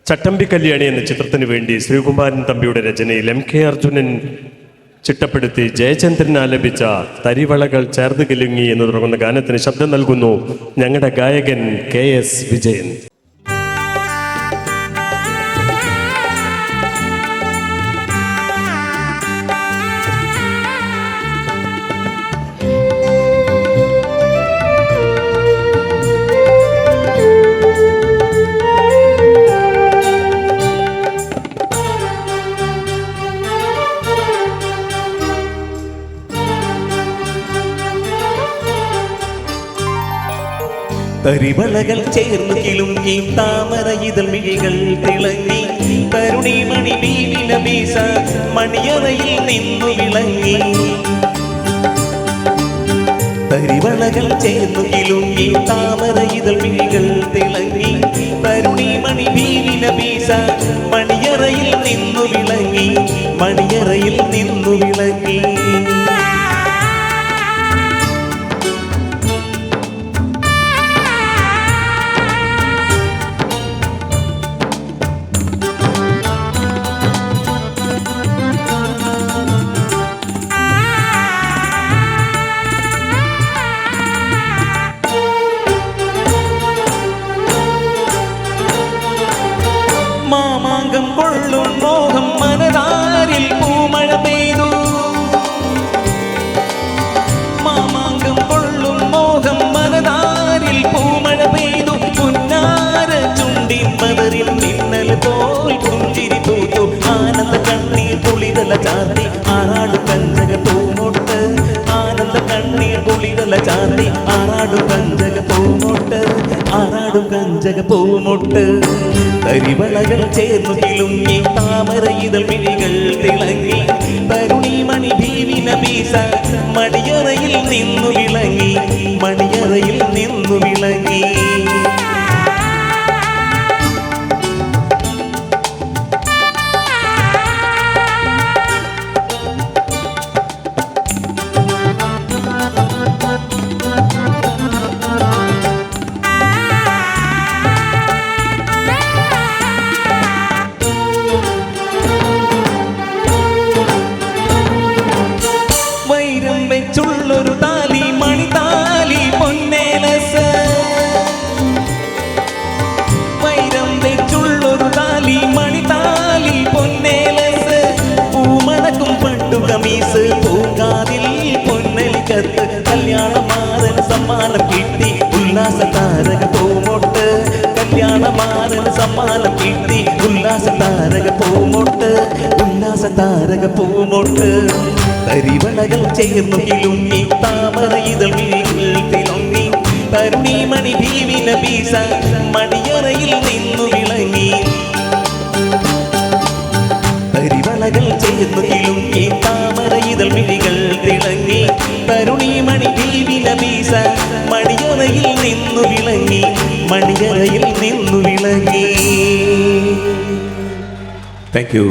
ചട്ടമ്പി കല്യാണി എന്ന ചിത്രത്തിന് വേണ്ടി ശ്രീകുമാരൻ തമ്പിയുടെ രചനയിൽ MK അർജുനൻ ചിട്ടപ്പെടുത്തി ജയചന്ദ്രൻ ആലപിച്ച തരിവളകൾ ചേർന്ന് കിലുങ്ങി എന്ന് തുടങ്ങുന്ന ഗാനത്തിന് ശബ്ദം നൽകുന്നു ഞങ്ങളുടെ ഗായകൻ KS വിജയൻ. തരിവളകൾ ചേർന്നു കിലുങ്ങി താമര ഇതൾ മിഴികൾ തിളങ്ങി കരുണിമണി വീവില വീസ മണിയറയിൽ നിന്നു വിളങ്ങി. തരിവളകൾ ചേർന്നു കിലുങ്ങി താമര ഇതൾ മിഴികൾ തിളങ്ങി കരുണിമണി വീവില വീസ മണിയറയിൽ നിന്നു വിളങ്ങി, മണിയറയിൽ നിന്നു വിളങ്ങി. മാമാങ്കം കൊള്ളും മോഹം മനതാരിൽ പൂമഴ പെയ്തു. മാമാങ്കം കൊള്ളും മോഹം മനതാരിൽ പൂമഴ പെയ്തു. പുന്നാര ചുണ്ടി മലരിൽ മിന്നൽ പോൽ പുഞ്ചിരി പൂത്തു. ആനന്ദ കണ്ണീർ കുളിരല ചാർത്തി ആറാടു കഞ്ചക പൂമൊട്ട്. ആനന്ദ കണ്ണീർ കുളിരല ചാർത്തി ആറാടു കഞ്ചക പൂമൊട്ട്, ആറാടു കഞ്ചക പൂമൊട്ട്. തരിവളകൾ ചേർന്നു കിലുങ്ങി താമര ഇതൾ മിഴികൾ തിളങ്ങി തരുണിമണി ഭീവിന വീസ മണിയറയിൽ നിന്നു വിളങ്ങി, മണിയറയിൽ നിന്നു വിളങ്ങി. വെച്ചുള്ളൊരു താലി മണിതാലി പൊന്നേലസ്. വൈരം വെച്ചുള്ളൊരു താലി മണിതാലി പൊന്നേലസ്. പൂമണക്കും പട്ടു കമീസ് പൂങ്കാതിൽ പൊന്നലിക്കത്ത്. കല്യാണമാരൻ സമ്മാനം കിട്ടി ഉല്ലാസ താരക പൂമൊട്ട്. കല്യാണമാരൻ സമ്മാനം കിട്ടി ഉല്ലാസ താരക പൂമൊട്ട്, ഉല്ലാസ താരക പൂമൊട്ട്. തരിവളകൾ ചേർന്നു കിലുങ്ങി താമര ഇതൾ മിഴികൾ തിളങ്ങി കരുണിമണി ഭീവിന വീസ മണിയറയിൽ നിന്നു വിളങ്ങി. തരിവളകൾ ചേർന്നു കിലുങ്ങി താമര ഇതൾ മിഴികൾ തിളങ്ങി കരുണിമണി ഭീവിന വീസ മണിയറയിൽ നിന്നു വിളങ്ങി, മണിയറയിൽ നിന്നു വിളങ്ങി. Thank U.